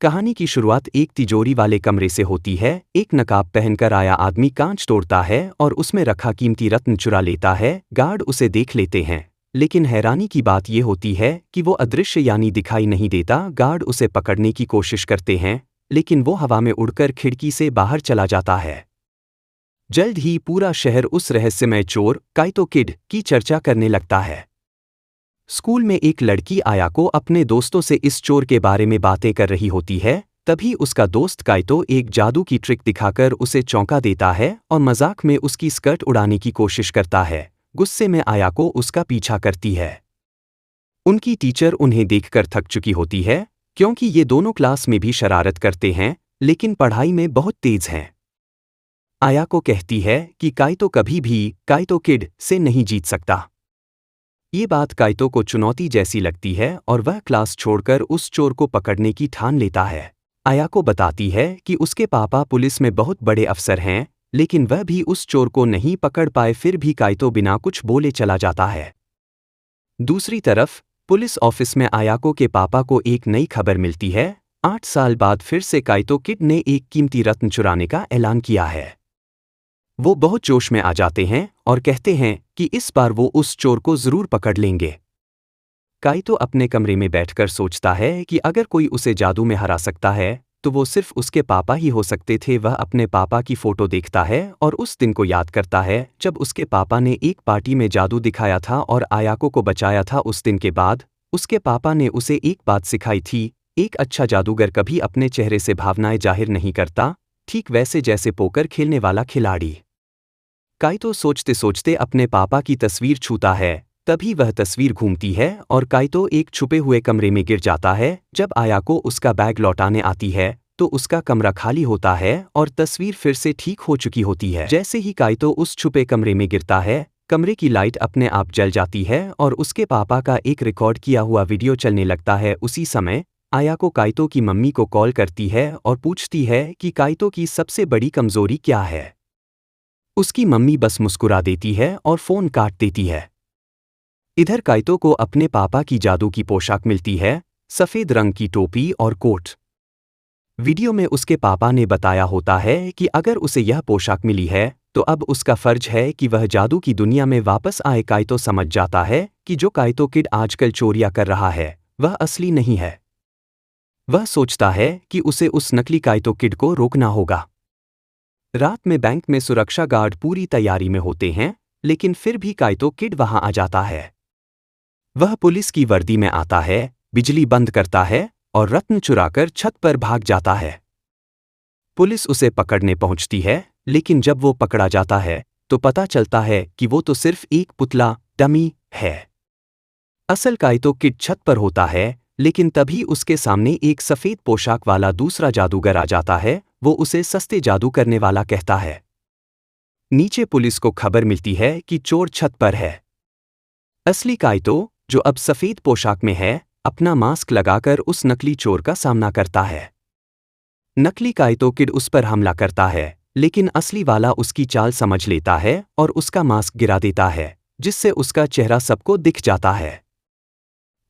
कहानी की शुरुआत एक तिजोरी वाले कमरे से होती है। एक नकाब पहनकर आया आदमी कांच तोड़ता है और उसमें रखा कीमती रत्न चुरा लेता है। गार्ड उसे देख लेते हैं, लेकिन हैरानी की बात यह होती है कि वो अदृश्य यानी दिखाई नहीं देता। गार्ड उसे पकड़ने की कोशिश करते हैं, लेकिन वो हवा में उड़कर खिड़की से बाहर चला जाता है। जल्द ही पूरा शहर उस रहस्यमय चोर काइतो किड की चर्चा करने लगता है। स्कूल में एक लड़की आयाको अपने दोस्तों से इस चोर के बारे में बातें कर रही होती है। तभी उसका दोस्त काइतो एक जादू की ट्रिक दिखाकर उसे चौंका देता है और मजाक में उसकी स्कर्ट उड़ाने की कोशिश करता है। गुस्से में आयाको उसका पीछा करती है। उनकी टीचर उन्हें देखकर थक चुकी होती है, क्योंकि ये दोनों क्लास में भी शरारत करते हैं, लेकिन पढ़ाई में बहुत तेज हैं। आयाको कहती है कि काइतो कभी भी काइतो किड से नहीं जीत सकता। ये बात काइतो को चुनौती जैसी लगती है और वह क्लास छोड़कर उस चोर को पकड़ने की ठान लेता है। आयाको बताती है कि उसके पापा पुलिस में बहुत बड़े अफसर हैं, लेकिन वह भी उस चोर को नहीं पकड़ पाए। फिर भी काइतो बिना कुछ बोले चला जाता है। दूसरी तरफ पुलिस ऑफिस में आयाको के पापा को एक नई खबर मिलती है। 8 साल बाद फिर से काइतो किड ने एक कीमती रत्न चुराने का ऐलान किया है। वो बहुत जोश में आ जाते हैं और कहते हैं कि इस बार वो उस चोर को जरूर पकड़ लेंगे। काइतो अपने कमरे में बैठकर सोचता है कि अगर कोई उसे जादू में हरा सकता है तो वो सिर्फ उसके पापा ही हो सकते थे। वह अपने पापा की फोटो देखता है और उस दिन को याद करता है जब उसके पापा ने एक पार्टी में जादू दिखाया था और आयाको को बचाया था। उस दिन के बाद उसके पापा ने उसे एक बात सिखाई थी, एक अच्छा जादूगर कभी अपने चेहरे से भावनाएं जाहिर नहीं करता, ठीक वैसे जैसे पोकर खेलने वाला खिलाड़ी। काइतो सोचते सोचते अपने पापा की तस्वीर छूता है। तभी वह तस्वीर घूमती है और काइतो एक छुपे हुए कमरे में गिर जाता है। जब आयाको उसका बैग लौटाने आती है तो उसका कमरा खाली होता है और तस्वीर फिर से ठीक हो चुकी होती है। जैसे ही काइतो उस छुपे कमरे में गिरता है, कमरे की लाइट अपने आप जल जाती है और उसके पापा का एक रिकॉर्ड किया हुआ वीडियो चलने लगता है। उसी समय आयाको काइतो की मम्मी को कॉल करती है और पूछती है कि काइतो की सबसे बड़ी कमजोरी क्या है। उसकी मम्मी बस मुस्कुरा देती है और फोन काट देती है। इधर काइतो को अपने पापा की जादू की पोशाक मिलती है, सफेद रंग की टोपी और कोट। वीडियो में उसके पापा ने बताया होता है कि अगर उसे यह पोशाक मिली है तो अब उसका फर्ज है कि वह जादू की दुनिया में वापस आए। काइतो समझ जाता है कि जो काइतो किड आजकल चोरियां कर रहा है वह असली नहीं है। वह सोचता है कि उसे उस नकली काइतो किड को रोकना होगा। रात में बैंक में सुरक्षा गार्ड पूरी तैयारी में होते हैं, लेकिन फिर भी काइतो किड वहां आ जाता है। वह पुलिस की वर्दी में आता है, बिजली बंद करता है और रत्न चुराकर छत पर भाग जाता है। पुलिस उसे पकड़ने पहुंचती है, लेकिन जब वो पकड़ा जाता है तो पता चलता है कि वो तो सिर्फ एक पुतला डमी है। असल काइतो किड छत पर होता है, लेकिन तभी उसके सामने एक सफेद पोशाक वाला दूसरा जादूगर आ जाता है। वो उसे सस्ते जादू करने वाला कहता है। नीचे पुलिस को खबर मिलती है कि चोर छत पर है। असली काइतो, जो अब सफेद पोशाक में है, अपना मास्क लगाकर उस नकली चोर का सामना करता है। नकली काइतो किड उस पर हमला करता है, लेकिन असली वाला उसकी चाल समझ लेता है और उसका मास्क गिरा देता है, जिससे उसका चेहरा सबको दिख जाता है।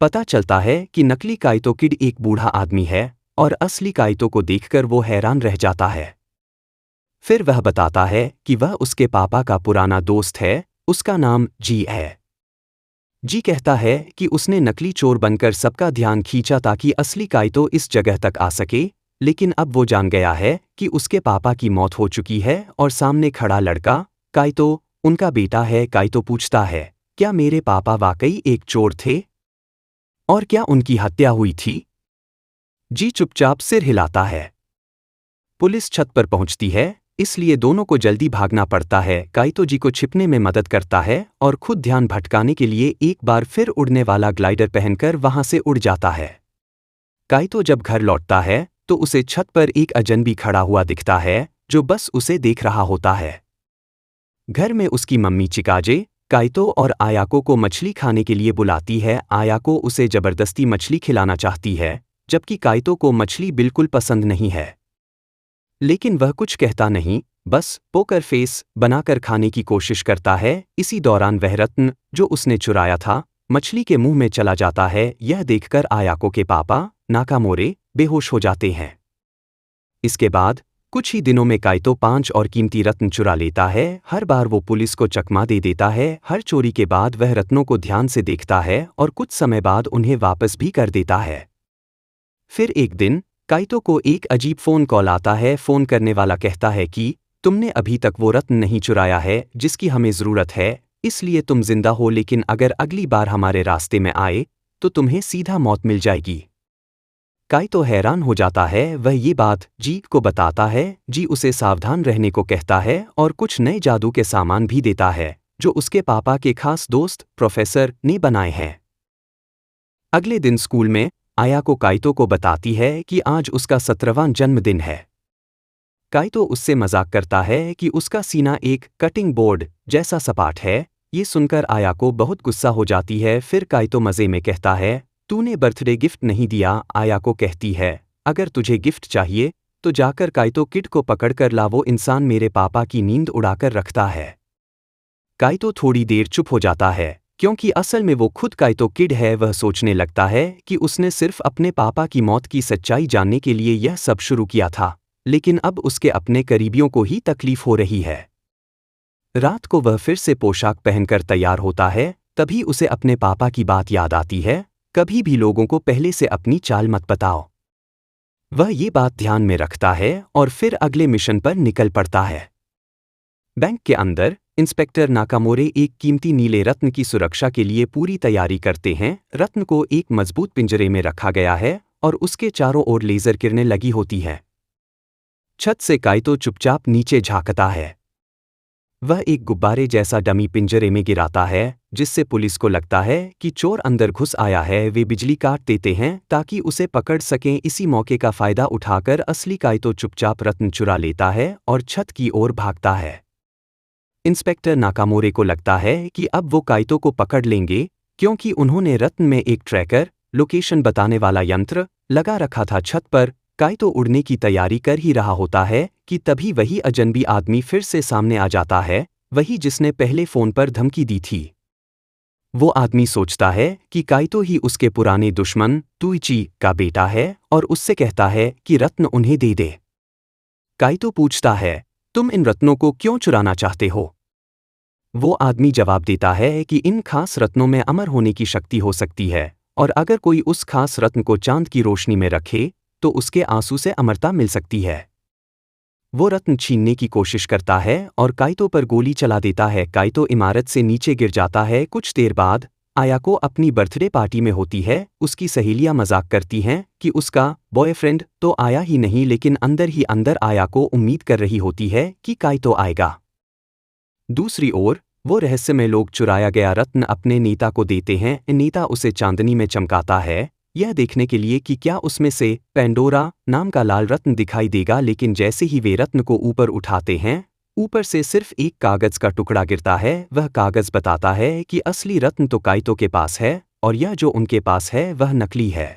पता चलता है कि नकली काइतो किड एक बूढ़ा आदमी है और असली काइतो को देखकर वो हैरान रह जाता है। फिर वह बताता है कि वह उसके पापा का पुराना दोस्त है, उसका नाम जी है। जी कहता है कि उसने नकली चोर बनकर सबका ध्यान खींचा ताकि असली काइतो इस जगह तक आ सके, लेकिन अब वो जान गया है कि उसके पापा की मौत हो चुकी है और सामने खड़ा लड़का काइतो उनका बेटा है। काइतो पूछता है, क्या मेरे पापा वाकई एक चोर थे और क्या उनकी हत्या हुई थी? जी चुपचाप सिर हिलाता है। पुलिस छत पर पहुंचती है, इसलिए दोनों को जल्दी भागना पड़ता है। काइतो जी को छिपने में मदद करता है और खुद ध्यान भटकाने के लिए एक बार फिर उड़ने वाला ग्लाइडर पहनकर वहां से उड़ जाता है। काइतो जब घर लौटता है तो उसे छत पर एक अजनबी खड़ा हुआ दिखता है, जो बस उसे देख रहा होता है। घर में उसकी मम्मी चिकाजे काइतो और आयाको को मछली खाने के लिए बुलाती है। आयाको उसे जबरदस्ती मछली खिलाना चाहती है, जबकि काइतो को मछली बिल्कुल पसंद नहीं है। लेकिन वह कुछ कहता नहीं, बस पोकर फेस बनाकर खाने की कोशिश करता है। इसी दौरान वह रत्न जो उसने चुराया था मछली के मुंह में चला जाता है। यह देखकर आयाको के पापा नाकामोरे बेहोश हो जाते हैं। इसके बाद कुछ ही दिनों में काइतो 5 और कीमती रत्न चुरा लेता है। हर बार वो पुलिस को चकमा दे देता है। हर चोरी के बाद वह रत्नों को ध्यान से देखता है और कुछ समय बाद उन्हें वापस भी कर देता है। फिर एक दिन काइतो को एक अजीब फोन कॉल आता है। फोन करने वाला कहता है कि तुमने अभी तक वो रत्न नहीं चुराया है जिसकी हमें जरूरत है, इसलिए तुम जिंदा हो, लेकिन अगर अगली बार हमारे रास्ते में आए तो तुम्हें सीधा मौत मिल जाएगी। काइतो हैरान हो जाता है। वह ये बात जी को बताता है। जी उसे सावधान रहने को कहता है और कुछ नए जादू के सामान भी देता है जो उसके पापा के खास दोस्त प्रोफेसर ने बनाए हैं। अगले दिन स्कूल में आयाको काइतो को बताती है कि आज उसका 17वां जन्मदिन है। काइतो उससे मजाक करता है कि उसका सीना एक कटिंग बोर्ड जैसा सपाट है। ये सुनकर आयाको बहुत गुस्सा हो जाती है। फिर काइतो मजे में कहता है, तूने बर्थडे गिफ्ट नहीं दिया। आयाको कहती है, अगर तुझे गिफ्ट चाहिए तो जाकर काइतो किड को पकड़कर ला, वो इंसान मेरे पापा की नींद उड़ाकर रखता है। काइतो थोड़ी देर चुप हो जाता है क्योंकि असल में वो खुद काइतो किड है। वह सोचने लगता है कि उसने सिर्फ अपने पापा की मौत की सच्चाई जानने के लिए यह सब शुरू किया था, लेकिन अब उसके अपने करीबियों को ही तकलीफ हो रही है। रात को वह फिर से पोशाक पहनकर तैयार होता है। तभी उसे अपने पापा की बात याद आती है, कभी भी लोगों को पहले से अपनी चाल मत बताओ। वह ये बात ध्यान में रखता है और फिर अगले मिशन पर निकल पड़ता है। बैंक के अंदर इंस्पेक्टर नाकामोरे एक कीमती नीले रत्न की सुरक्षा के लिए पूरी तैयारी करते हैं। रत्न को एक मजबूत पिंजरे में रखा गया है और उसके चारों ओर लेजर किरणें लगी होती हैं। छत से काइतो चुपचाप नीचे झांकता है। वह एक गुब्बारे जैसा डमी पिंजरे में गिराता है जिससे पुलिस को लगता है कि चोर अंदर घुस आया है। वे बिजली काट देते हैं ताकि उसे पकड़ सकें। इसी मौके का फायदा उठाकर असली काइतो चुपचाप रत्न चुरा लेता है और छत की ओर भागता है। इंस्पेक्टर नाकामोरे को लगता है कि अब वो काइतो को पकड़ लेंगे क्योंकि उन्होंने रत्न में एक ट्रैकर लोकेशन बताने वाला यंत्र लगा रखा था। छत पर काइतो उड़ने की तैयारी कर ही रहा होता है कि तभी वही अजनबी आदमी फिर से सामने आ जाता है, वही जिसने पहले फोन पर धमकी दी थी। वो आदमी सोचता है कि काइतो ही उसके पुराने दुश्मन तुइची का बेटा है और उससे कहता है कि रत्न उन्हें दे दे। काइतो पूछता है, तुम इन रत्नों को क्यों चुराना चाहते हो? वो आदमी जवाब देता है कि इन खास रत्नों में अमर होने की शक्ति हो सकती है और अगर कोई उस खास रत्न को चांद की रोशनी में रखे तो उसके आंसू से अमरता मिल सकती है। वो रत्न छीनने की कोशिश करता है और काइतो पर गोली चला देता है। काइतो इमारत से नीचे गिर जाता है। कुछ देर बाद आयाको अपनी बर्थडे पार्टी में होती है। उसकी सहेलियां मजाक करती हैं कि उसका बॉयफ्रेंड तो आया ही नहीं, लेकिन अंदर ही अंदर आयाको उम्मीद कर रही होती है कि काइतो आएगा। दूसरी ओर वो रहस्यमय लोग चुराया गया रत्न अपने नेता को देते हैं। नेता उसे चांदनी में चमकाता है यह देखने के लिए कि क्या उसमें से पेंडोरा नाम का लाल रत्न दिखाई देगा, लेकिन जैसे ही वे रत्न को ऊपर उठाते हैं ऊपर से सिर्फ एक कागज का टुकड़ा गिरता है। वह कागज बताता है कि असली रत्न तो काइतो के पास है और यह जो उनके पास है वह नकली है।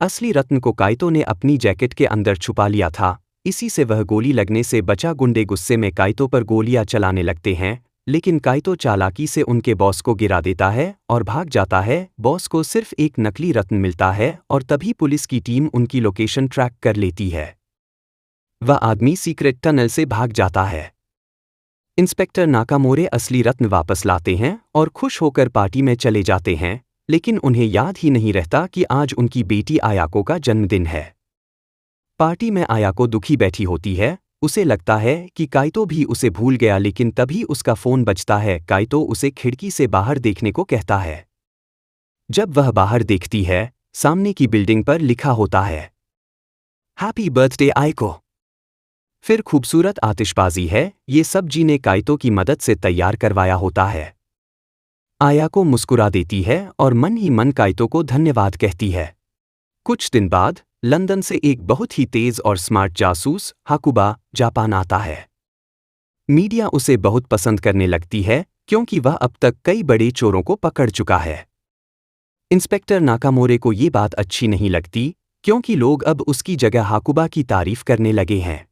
असली रत्न को काइतो ने अपनी जैकेट के अंदर छुपा लिया था। इसी से वह गोली लगने से बचा। गुंडे गुस्से में काइतो पर गोलियां चलाने लगते हैं, लेकिन काइतो चालाकी से उनके बॉस को गिरा देता है और भाग जाता है। बॉस को सिर्फ एक नकली रत्न मिलता है और तभी पुलिस की टीम उनकी लोकेशन ट्रैक कर लेती है। वह आदमी सीक्रेट टनल से भाग जाता है। इंस्पेक्टर नाकामोरे असली रत्न वापस लाते हैं और खुश होकर पार्टी में चले जाते हैं, लेकिन उन्हें याद ही नहीं रहता कि आज उनकी बेटी आयाको का जन्मदिन है। पार्टी में आयाको दुखी बैठी होती है। उसे लगता है कि काइतो भी उसे भूल गया, लेकिन तभी उसका फोन बजता है। काइतो उसे खिड़की से बाहर देखने को कहता है। जब वह बाहर देखती है सामने की बिल्डिंग पर लिखा होता है हैप्पी बर्थडे आयको। फिर खूबसूरत आतिशबाजी है। ये सब जी ने काइतो की मदद से तैयार करवाया होता है। आयाको मुस्कुरा देती है और मन ही मन काइतो को धन्यवाद कहती है। कुछ दिन बाद लंदन से एक बहुत ही तेज और स्मार्ट जासूस हाकुबा जापान आता है। मीडिया उसे बहुत पसंद करने लगती है क्योंकि वह अब तक कई बड़े चोरों को पकड़ चुका है। इंस्पेक्टर नाकामोरे को ये बात अच्छी नहीं लगती क्योंकि लोग अब उसकी जगह हाकुबा की तारीफ करने लगे हैं।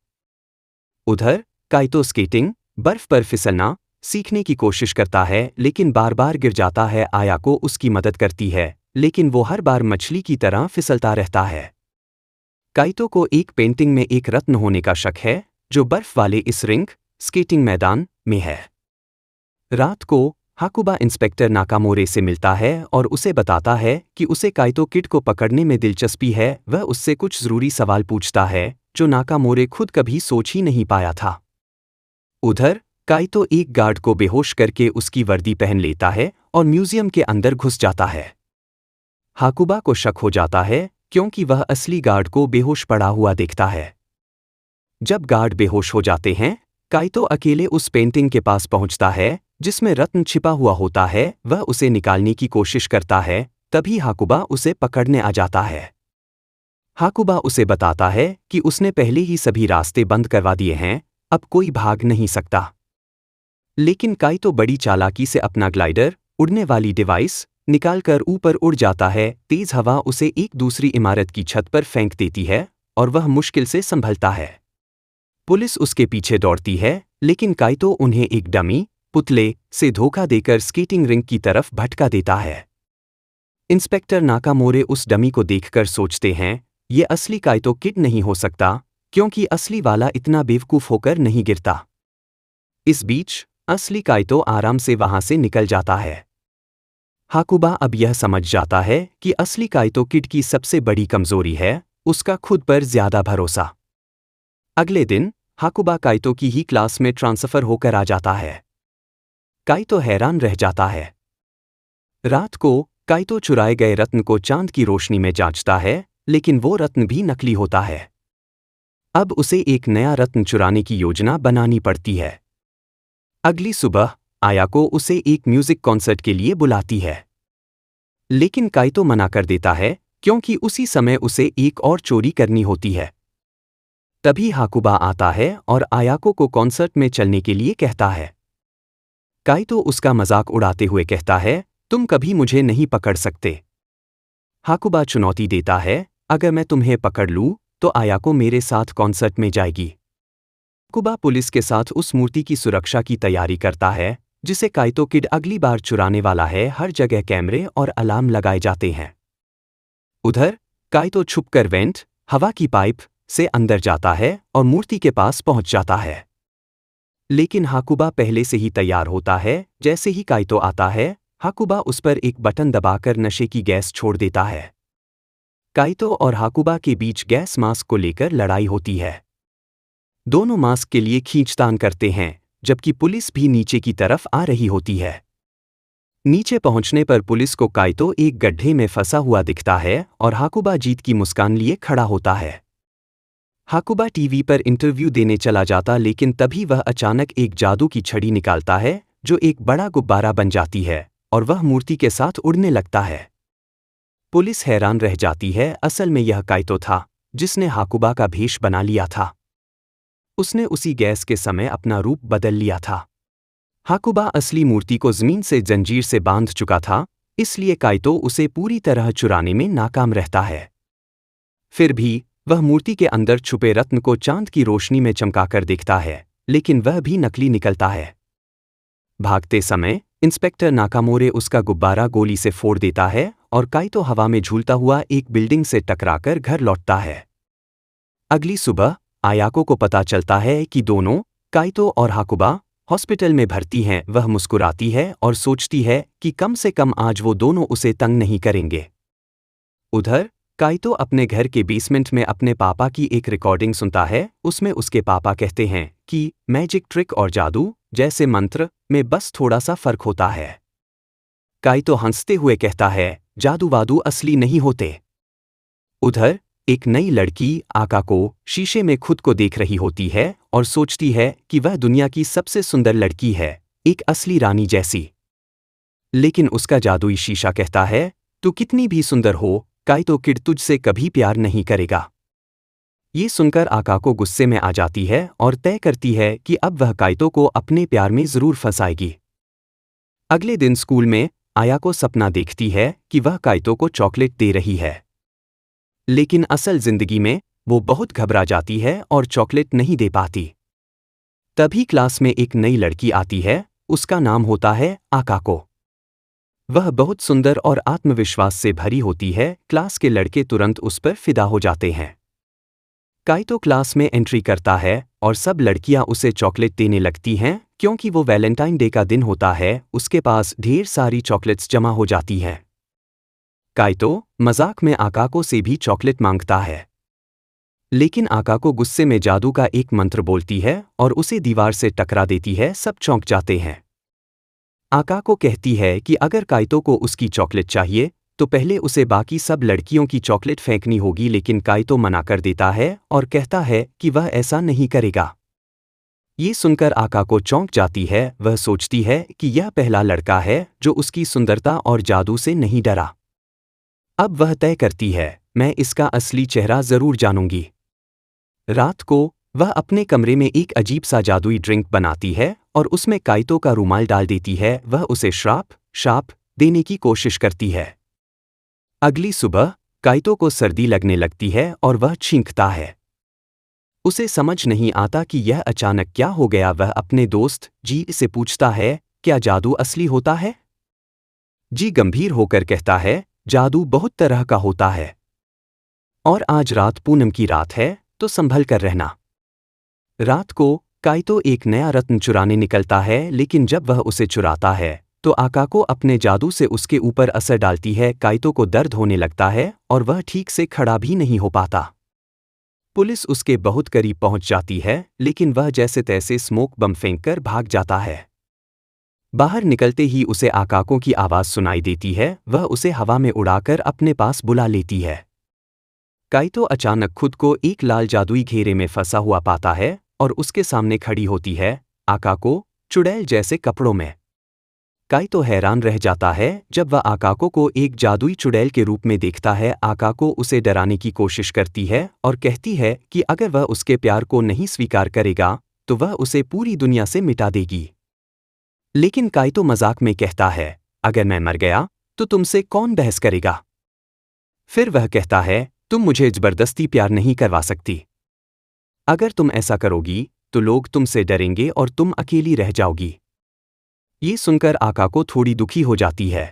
उधर काइतो स्केटिंग, बर्फ पर फिसलना सीखने की कोशिश करता है लेकिन बार बार गिर जाता है। आयाको उसकी मदद करती है लेकिन वो हर बार मछली की तरह फिसलता रहता है। काइतो को एक पेंटिंग में एक रत्न होने का शक है जो बर्फ वाले इस रिंक स्केटिंग मैदान में है। रात को हाकुबा इंस्पेक्टर नाकामोरे से मिलता है और उसे बताता है कि उसे काइतो किड को पकड़ने में दिलचस्पी है। वह उससे कुछ जरूरी सवाल पूछता है जो नाकामोरे खुद कभी सोच ही नहीं पाया था। उधर काइतो एक गार्ड को बेहोश करके उसकी वर्दी पहन लेता है और म्यूजियम के अंदर घुस जाता है। हाकुबा को शक हो जाता है क्योंकि वह असली गार्ड को बेहोश पड़ा हुआ देखता है। जब गार्ड बेहोश हो जाते हैं, काइतो अकेले उस पेंटिंग के पास पहुंचता है जिसमें रत्न छिपा हुआ होता है। वह उसे निकालने की कोशिश करता है, तभी हाकुबा उसे पकड़ने आ जाता है। हाकुबा उसे बताता है कि उसने पहले ही सभी रास्ते बंद करवा दिए हैं, अब कोई भाग नहीं सकता। लेकिन काइतो बड़ी चालाकी से अपना ग्लाइडर, उड़ने वाली डिवाइस, निकालकर ऊपर उड़ जाता है। तेज हवा उसे एक दूसरी इमारत की छत पर फेंक देती है और वह मुश्किल से संभलता है। पुलिस उसके पीछे दौड़ती है लेकिन काइतो उन्हें एक डमी पुतले से धोखा देकर स्केटिंग रिंक की तरफ भटका देता है। इंस्पेक्टर नाकामोरे उस डमी को देखकर सोचते हैं ये असली काइतो किड नहीं हो सकता क्योंकि असली वाला इतना बेवकूफ होकर नहीं गिरता। इस बीच असली काइतो आराम से वहां से निकल जाता है। हाकुबा अब यह समझ जाता है कि असली काइतो किड की सबसे बड़ी कमजोरी है उसका खुद पर ज्यादा भरोसा। अगले दिन हाकुबा काइतो की ही क्लास में ट्रांसफर होकर आ जाता है। काइतो हैरान रह जाता है। रात को काइतो चुराए गए रत्न को चांद की रोशनी में जांचता है लेकिन वो रत्न भी नकली होता है। अब उसे एक नया रत्न चुराने की योजना बनानी पड़ती है। अगली सुबह आयाको उसे एक म्यूजिक कॉन्सर्ट के लिए बुलाती है लेकिन काइतो मना कर देता है क्योंकि उसी समय उसे एक और चोरी करनी होती है। तभी हाकुबा आता है और आयाको को कॉन्सर्ट में चलने के लिए कहता है। काइतो उसका मजाक उड़ाते हुए कहता है तुम कभी मुझे नहीं पकड़ सकते। हाकुबा चुनौती देता है अगर मैं तुम्हें पकड़ लूं तो आयाको मेरे साथ कॉन्सर्ट में जाएगी। हाकुबा पुलिस के साथ उस मूर्ति की सुरक्षा की तैयारी करता है जिसे काइतो किड अगली बार चुराने वाला है। हर जगह कैमरे और अलार्म लगाए जाते हैं। उधर काइतो छुपकर वेंट हवा की पाइप से अंदर जाता है और मूर्ति के पास पहुंच जाता है। लेकिन हाकुबा पहले से ही तैयार होता है। जैसे ही काइतो आता है हाकुबा उस पर एक बटन दबाकर नशे की गैस छोड़ देता है। काइतो और हाकुबा के बीच गैस मास्क को लेकर लड़ाई होती है। दोनों मास्क के लिए खींचतान करते हैं जबकि पुलिस भी नीचे की तरफ आ रही होती है। नीचे पहुंचने पर पुलिस को काइतो एक गड्ढे में फंसा हुआ दिखता है और हाकुबा जीत की मुस्कान लिए खड़ा होता है। हाकुबा टीवी पर इंटरव्यू देने चला जाता लेकिन तभी वह अचानक एक जादू की छड़ी निकालता है जो एक बड़ा गुब्बारा बन जाती है और वह मूर्ति के साथ उड़ने लगता है। पुलिस हैरान रह जाती है। असल में यह काइतो था जिसने हाकुबा का भेष बना लिया था। उसने उसी गैस के समय अपना रूप बदल लिया था। हाकुबा असली मूर्ति को जमीन से जंजीर से बांध चुका था, इसलिए काइतो उसे पूरी तरह चुराने में नाकाम रहता है। फिर भी वह मूर्ति के अंदर छुपे रत्न को चांद की रोशनी में चमकाकर देखता है, लेकिन वह भी नकली निकलता है। भागते समय इंस्पेक्टर नाकामोरे उसका गुब्बारा गोली से फोड़ देता है और काइतो हवा में झूलता हुआ एक बिल्डिंग से टकराकर घर लौटता है। अगली सुबह आयाको को पता चलता है कि दोनों, काइतो और हाकुबा, हॉस्पिटल में भर्ती हैं। वह मुस्कुराती है और सोचती है कि कम से कम आज वो दोनों उसे तंग नहीं करेंगे। उधर काइतो अपने घर के बेसमेंट में अपने पापा की एक रिकॉर्डिंग सुनता है। उसमें उसके पापा कहते हैं कि मैजिक ट्रिक और जादू जैसे मंत्र में बस थोड़ा सा फर्क होता है। काइतो हंसते हुए कहता है जादू वादू असली नहीं होते। उधर एक नई लड़की आकाको शीशे में खुद को देख रही होती है और सोचती है कि वह दुनिया की सबसे सुंदर लड़की है, एक असली रानी जैसी। लेकिन उसका जादुई शीशा कहता है तू कितनी भी सुंदर हो, काइतो किड तुझसे कभी प्यार नहीं करेगा। ये सुनकर आकाको गुस्से में आ जाती है और तय करती है कि अब वह काइतो को अपने प्यार में जरूर फंसाएगी। अगले दिन स्कूल में आयाको सपना देखती है कि वह काइतो को चॉकलेट दे रही है, लेकिन असल जिंदगी में वो बहुत घबरा जाती है और चॉकलेट नहीं दे पाती। तभी क्लास में एक नई लड़की आती है। उसका नाम होता है आकाको। वह बहुत सुंदर और आत्मविश्वास से भरी होती है। क्लास के लड़के तुरंत उस पर फिदा हो जाते हैं। काइतो क्लास में एंट्री करता है और सब लड़कियां उसे चॉकलेट देने लगती हैं क्योंकि वो वैलेंटाइन डे का दिन होता है। उसके पास ढेर सारी चॉकलेट्स जमा हो जाती हैं। काइतो मजाक में आकाको से भी चॉकलेट मांगता है, लेकिन आकाको गुस्से में जादू का एक मंत्र बोलती है और उसे दीवार से टकरा देती है। सब चौंक जाते हैं। आकाको कहती है कि अगर काइतो को उसकी चॉकलेट चाहिए तो पहले उसे बाकी सब लड़कियों की चॉकलेट फेंकनी होगी, लेकिन काइतो मना कर देता है और कहता है कि वह ऐसा नहीं करेगा। ये सुनकर आकाको चौंक जाती है। वह सोचती है कि यह पहला लड़का है जो उसकी सुंदरता और जादू से नहीं डरा। अब वह तय करती है, मैं इसका असली चेहरा जरूर जानूंगी। रात को वह अपने कमरे में एक अजीब सा जादुई ड्रिंक बनाती है और उसमें काइतो का रूमाल डाल देती है। वह उसे श्राप देने की कोशिश करती है। अगली सुबह काइतो को सर्दी लगने लगती है और वह छींकता है। उसे समझ नहीं आता कि यह अचानक क्या हो गया। वह अपने दोस्त जी से पूछता है, क्या जादू असली होता है? जी गंभीर होकर कहता है, जादू बहुत तरह का होता है और आज रात पूनम की रात है, तो संभल कर रहना। रात को काइतो एक नया रत्न चुराने निकलता है, लेकिन जब वह उसे चुराता है तो आकाको अपने जादू से उसके ऊपर असर डालती है। काइतो को दर्द होने लगता है और वह ठीक से खड़ा भी नहीं हो पाता। पुलिस उसके बहुत करीब पहुंच जाती है, लेकिन वह जैसे तैसे स्मोक बम फेंककर भाग जाता है। बाहर निकलते ही उसे आकाको की आवाज़ सुनाई देती है। वह उसे हवा में उड़ाकर अपने पास बुला लेती है। काइतो अचानक खुद को एक लाल जादुई घेरे में फंसा हुआ पाता है और उसके सामने खड़ी होती है आकाको, चुड़ैल जैसे कपड़ों में। काइतो हैरान रह जाता है जब वह आकाको को एक जादुई चुड़ैल के रूप में देखता है। आकाको उसे डराने की कोशिश करती है और कहती है कि अगर वह उसके प्यार को नहीं स्वीकार करेगा तो वह उसे पूरी दुनिया से मिटा देगी। लेकिन काइतो मजाक में कहता है, अगर मैं मर गया तो तुमसे कौन बहस करेगा? फिर वह कहता है, तुम मुझे जबरदस्ती प्यार नहीं करवा सकती। अगर तुम ऐसा करोगी तो लोग तुमसे डरेंगे और तुम अकेली रह जाओगी। ये सुनकर आकाको थोड़ी दुखी हो जाती है।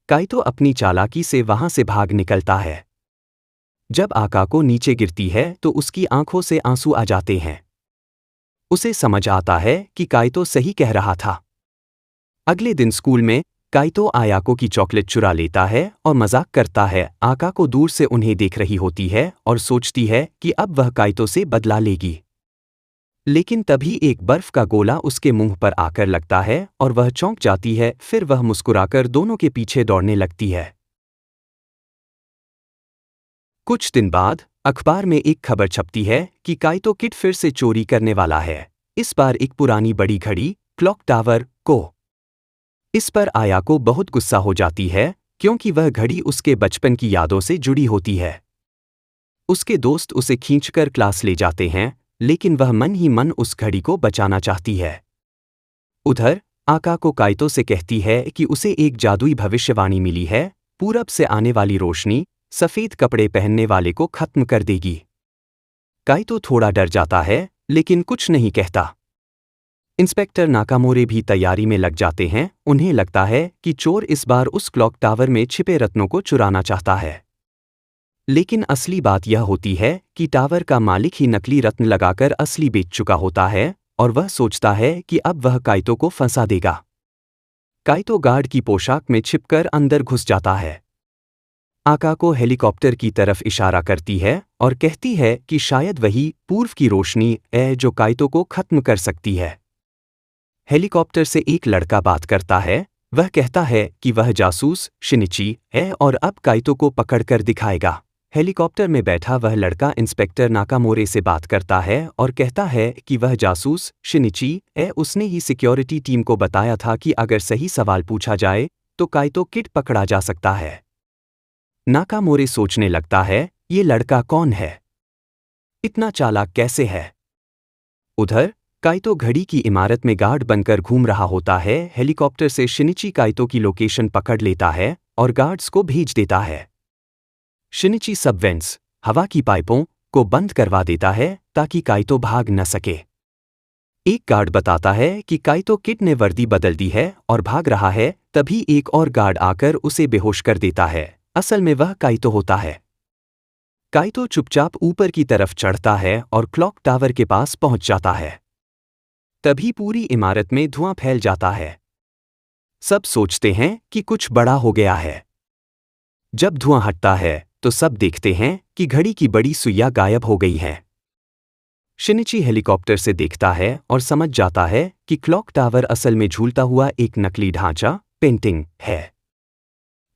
काइतो अपनी चालाकी से वहां से भाग निकलता है। जब आकाको नीचे गिरती है तो उसकी आंखों से आंसू आ जाते हैं। उसे समझ आता है कि काइतो सही कह रहा था। अगले दिन स्कूल में काइतो आयाको की चॉकलेट चुरा लेता है और मजाक करता है। आकाको दूर से उन्हें देख रही होती है और सोचती है कि अब वह काइतो से बदला लेगी। लेकिन तभी एक बर्फ का गोला उसके मुंह पर आकर लगता है और वह चौंक जाती है। फिर वह मुस्कुराकर दोनों के पीछे दौड़ने लगती है। कुछ दिन बाद अखबार में एक खबर छपती है कि काइतो किड फिर से चोरी करने वाला है। इस बार एक पुरानी बड़ी घड़ी क्लॉक टावर को। इस पर आयाको बहुत गुस्सा हो जाती है क्योंकि वह घड़ी उसके बचपन की यादों से जुड़ी होती है। उसके दोस्त उसे खींचकर क्लास ले जाते हैं, लेकिन वह मन ही मन उस घड़ी को बचाना चाहती है। उधर आकाको काइतो से कहती है कि उसे एक जादुई भविष्यवाणी मिली है, पूरब से आने वाली रोशनी सफेद कपड़े पहनने वाले को खत्म कर देगी। काइतो थोड़ा डर जाता है, लेकिन कुछ नहीं कहता। इंस्पेक्टर नाकामोरे भी तैयारी में लग जाते हैं। उन्हें लगता है कि चोर इस बार उस क्लॉक टावर में छिपे रत्नों को चुराना चाहता है। लेकिन असली बात यह होती है कि टावर का मालिक ही नकली रत्न लगाकर असली बेच चुका होता है और वह सोचता है कि अब वह काइतो को फंसा देगा। काइतो गार्ड की पोशाक में छिपकर अंदर घुस जाता है। आकाको हेलीकॉप्टर की तरफ इशारा करती है और कहती है कि शायद वही पूर्व की रोशनी है जो काइतो को खत्म कर सकती है। हेलीकॉप्टर से एक लड़का बात करता है। वह कहता है कि वह जासूस शिनिची है और अब काइतो को पकड़कर दिखाएगा। हेलीकॉप्टर में बैठा वह लड़का इंस्पेक्टर नाकामोरे से बात करता है और कहता है कि वह जासूस शिनिची है। उसने ही सिक्योरिटी टीम को बताया था कि अगर सही सवाल पूछा जाए तो काइतो किड पकड़ा जा सकता है। नाकामोरे सोचने लगता है, ये लड़का कौन है? इतना चालाक कैसे है? उधर काइतो घड़ी की इमारत में गार्ड बनकर घूम रहा होता है। हेलीकॉप्टर से शिनिची काइतो की लोकेशन पकड़ लेता है और गार्ड्स को भेज देता है। शिनिची सब वेंट्स हवा की पाइपों को बंद करवा देता है ताकि काइतो भाग न सके। एक गार्ड बताता है कि काइतो किड ने वर्दी बदल दी है और भाग रहा है, तभी एक और गार्ड आकर उसे बेहोश कर देता है। असल में वह काइतो होता है। काइतो चुपचाप ऊपर की तरफ चढ़ता है और क्लॉक टावर के पास पहुंच जाता है। तभी पूरी इमारत में धुआं फैल जाता है। सब सोचते हैं कि कुछ बड़ा हो गया है। जब धुआं हटता है तो सब देखते हैं कि घड़ी की बड़ी सुइयां गायब हो गई है। शिनिची हेलीकॉप्टर से देखता है और समझ जाता है कि क्लॉक टावर असल में झूलता हुआ एक नकली ढांचा, पेंटिंग है।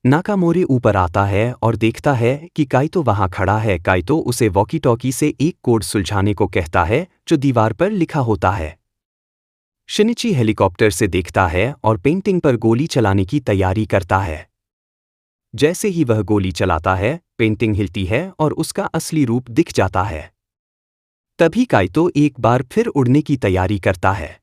नाकामोरी ऊपर आता है और देखता है कि काइतो वहां खड़ा है। काइतो उसे वॉकी टॉकी से एक कोड सुलझाने को कहता है जो दीवार पर लिखा होता है। शिनिची हेलीकॉप्टर से देखता है और पेंटिंग पर गोली चलाने की तैयारी करता है। जैसे ही वह गोली चलाता है, पेंटिंग हिलती है और उसका असली रूप दिख जाता है। तभी काइतो एक बार फिर उड़ने की तैयारी करता है।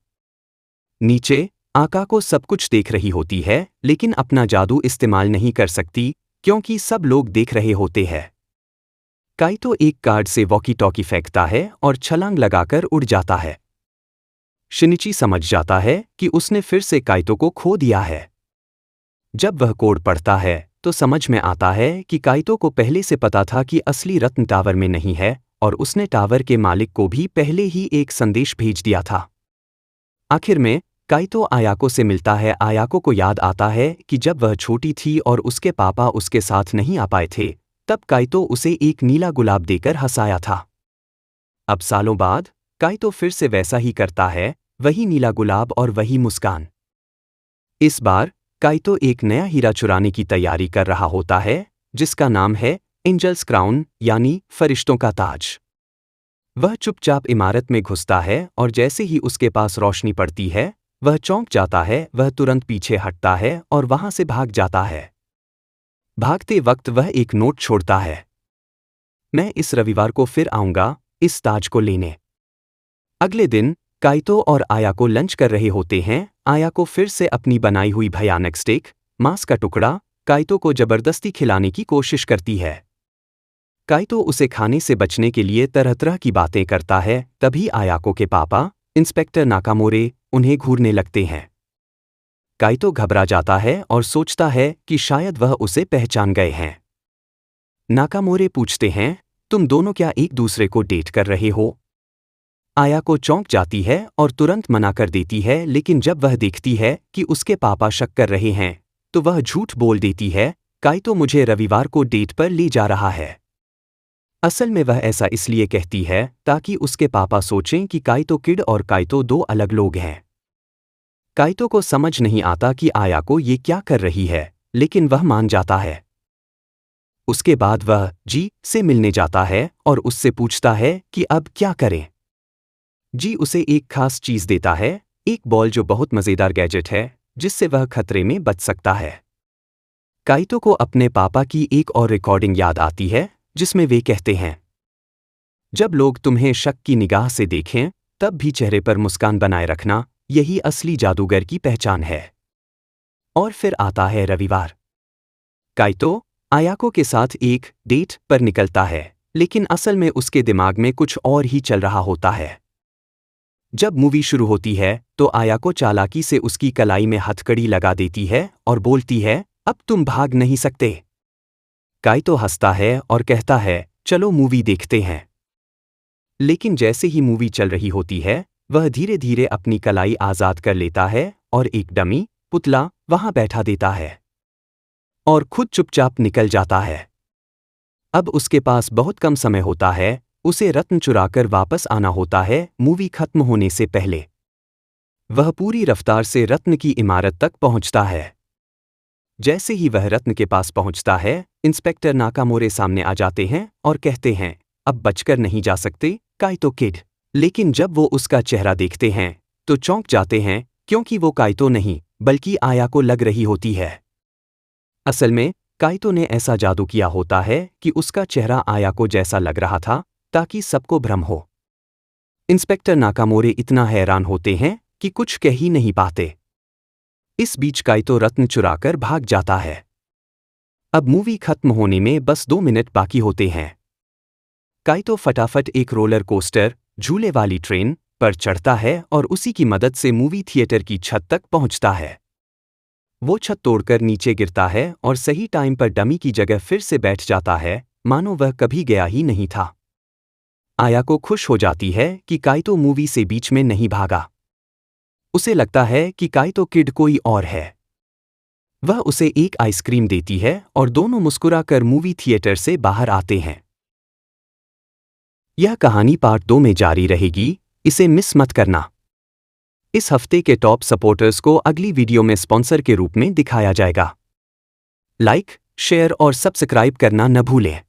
नीचे आका को सब कुछ देख रही होती है, लेकिन अपना जादू इस्तेमाल नहीं कर सकती क्योंकि सब लोग देख रहे होते हैं। काइतो एक कार्ड से वॉकी टॉकी फेंकता है और छलांग लगाकर उड़ जाता है। शिनिची समझ जाता है कि उसने फिर से काइतो को खो दिया है। जब वह कोड पढ़ता है तो समझ में आता है कि काइतो को पहले से पता था कि असली रत्न टावर में नहीं है और उसने टावर के मालिक को भी पहले ही एक संदेश भेज दिया था। आखिर में काइतो आयाको से मिलता है। आयाको को याद आता है कि जब वह छोटी थी और उसके पापा उसके साथ नहीं आ पाए थे, तब काइतो उसे एक नीला गुलाब देकर हंसाया था। अब सालों बाद काइतो फिर से वैसा ही करता है, वही नीला गुलाब और वही मुस्कान। इस बार काइतो एक नया हीरा चुराने की तैयारी कर रहा होता है, जिसका नाम है एंजल्स क्राउन, यानी फरिश्तों का ताज। वह चुपचाप इमारत में घुसता है और जैसे ही उसके पास रोशनी पड़ती है, वह चौंक जाता है। वह तुरंत पीछे हटता है और वहां से भाग जाता है। भागते वक्त वह एक नोट छोड़ता है, मैं इस रविवार को फिर आऊंगा इस ताज को लेने। अगले दिन काइतो और आयाको लंच कर रहे होते हैं। आयाको फिर से अपनी बनाई हुई भयानक स्टेक, मांस का टुकड़ा, काइतो को जबरदस्ती खिलाने की कोशिश करती है। काइतो उसे खाने से बचने के लिए तरह तरह की बातें करता है। तभी आयाको के पापा, इंस्पेक्टर नाकामोरे, उन्हें घूरने लगते हैं। काइतो घबरा जाता है और सोचता है कि शायद वह उसे पहचान गए हैं। नाकामोरे पूछते हैं, तुम दोनों क्या एक दूसरे को डेट कर रहे हो? आयाको चौंक जाती है और तुरंत मना कर देती है, लेकिन जब वह देखती है कि उसके पापा शक कर रहे हैं, तो वह झूठ बोल देती है, काइतो मुझे रविवार को डेट पर ले जा रहा है। असल में वह ऐसा इसलिए कहती है ताकि उसके पापा सोचें कि काइतो किड और काइतो दो अलग लोग हैं। काइतो को समझ नहीं आता कि आयाको ये क्या कर रही है, लेकिन वह मान जाता है। उसके बाद वह जी से मिलने जाता है और उससे पूछता है कि अब क्या करें। जी उसे एक खास चीज देता है, एक बॉल जो बहुत मजेदार गैजेट है जिससे वह खतरे में बच सकता है। काइतो को अपने पापा की एक और रिकॉर्डिंग याद आती है जिसमें वे कहते हैं, जब लोग तुम्हें शक की निगाह से देखें तब भी चेहरे पर मुस्कान बनाए रखना, यही असली जादूगर की पहचान है। और फिर आता है रविवार। काइतो आयाको के साथ एक डेट पर निकलता है, लेकिन असल में उसके दिमाग में कुछ और ही चल रहा होता है। जब मूवी शुरू होती है तो आयाको चालाकी से उसकी कलाई में हथकड़ी लगा देती है और बोलती है, अब तुम भाग नहीं सकते। काइतो हंसता है और कहता है, चलो मूवी देखते हैं। लेकिन जैसे ही मूवी चल रही होती है, वह धीरे धीरे अपनी कलाई आजाद कर लेता है और एक डमी पुतला वहां बैठा देता है और खुद चुपचाप निकल जाता है। अब उसके पास बहुत कम समय होता है, उसे रत्न चुराकर वापस आना होता है मूवी खत्म होने से पहले। वह पूरी रफ्तार से रत्न की इमारत तक पहुंचता है। जैसे ही वह रत्न के पास पहुंचता है, इंस्पेक्टर नाकामोरे सामने आ जाते हैं और कहते हैं, अब बचकर नहीं जा सकते काइतो किड। लेकिन जब वो उसका चेहरा देखते हैं तो चौंक जाते हैं, क्योंकि वो काइतो नहीं बल्कि आयाको लग रही होती है। असल में काइतो ने ऐसा जादू किया होता है कि उसका चेहरा आयाको जैसा लग रहा था ताकि सबको भ्रम हो। इंस्पेक्टर नाकामोरे इतना हैरान होते हैं कि कुछ कह ही नहीं पाते। इस बीच काइतो रत्न चुराकर भाग जाता है। अब मूवी खत्म होने में बस 2 मिनट बाकी होते हैं। काइतो फटाफट एक रोलर कोस्टर, झूले वाली ट्रेन, पर चढ़ता है और उसी की मदद से मूवी थिएटर की छत तक पहुंचता है। वो छत तोड़कर नीचे गिरता है और सही टाइम पर डमी की जगह फिर से बैठ जाता है, मानो वह कभी गया ही नहीं था। आया को खुश हो जाती है कि काइतो मूवी से बीच में नहीं भागा। उसे लगता है कि काइतो किड कोई और है। वह उसे एक आइसक्रीम देती है और दोनों मुस्कुराकर मूवी थिएटर से बाहर आते हैं। यह कहानी पार्ट 2 में जारी रहेगी, इसे मिस मत करना। इस हफ्ते के टॉप सपोर्टर्स को अगली वीडियो में स्पॉन्सर के रूप में दिखाया जाएगा। लाइक, शेयर और सब्सक्राइब करना न भूलें।